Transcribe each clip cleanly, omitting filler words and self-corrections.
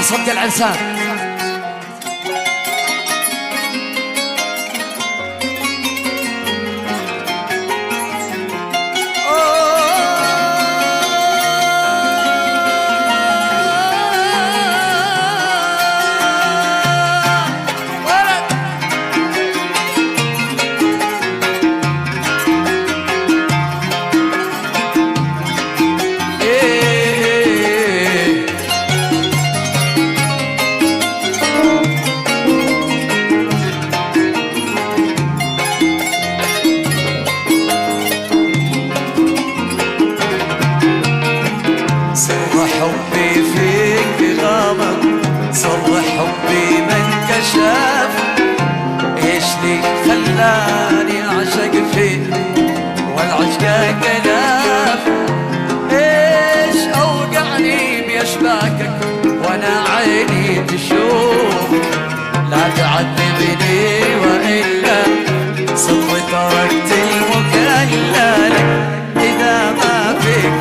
مع صدق العرسان. حبي فيك غامض، صر حبي ما انكشف. ايش لي خلاني اعشق فيك والعشق كنف؟ ايش اوقعني باشباكك وانا عيني تشوف؟ لا تعذبني والا صدق تركت المكلة لك اذا ما فيك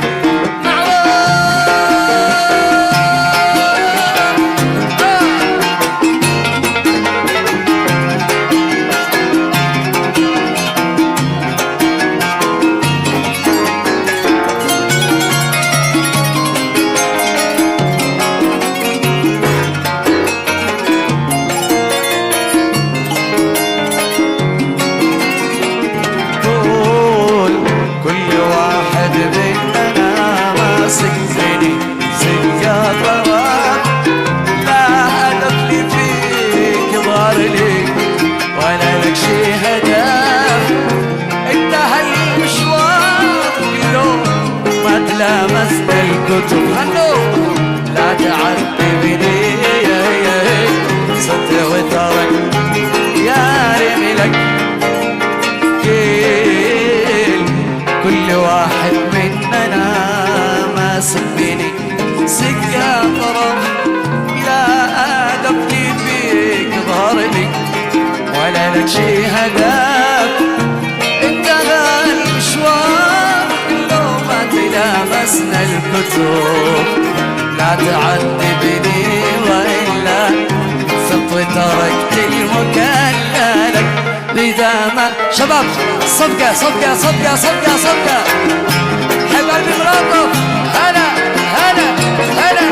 لامست الكتب. لا تعذبني صدق وترك يا رملك كل واحد مننا ما سبني سكة طرف. لا أدبني فيك ظهر لي ولا لك شي هدف. انتهى المشوار لامسنا الكتب. لا تعذبني والا سطوي تركت المكلة لك لذا ما. شباب صفقة صفقة صفقة صفقة صفقة. حب قلبي ملطف. هلا هلا هلا.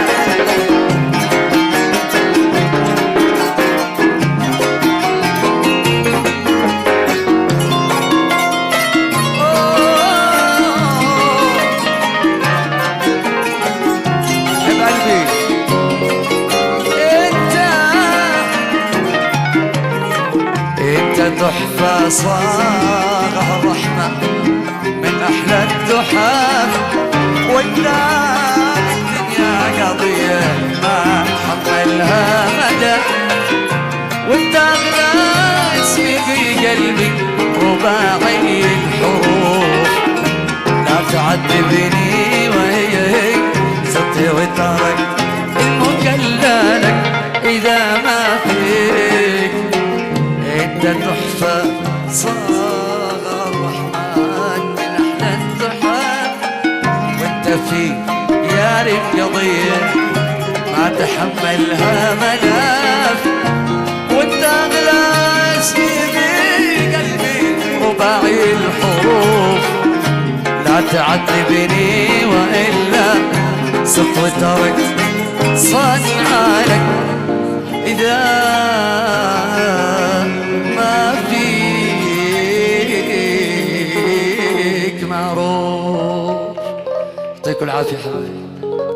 تحفة صاغها الرحمة من أحلى التحف. قدام الدنيا قضية ما تحملها مدى. وانت أغلى اسمي في قلبي رباعي الحروف. لا تعذبني وهي صدق وتركت المكلة لك إذا ما فيك. انت تحفة صاغ الرحمن من احلى التحف. وانت في يا ريت قضية ما تحملها مناف. وانت اغلى اسمي في قلبي رباعي الحروف. لا تعذبني والا صف وتركت صنع لك اذا معروف. يعطيكم العافية حبايبي.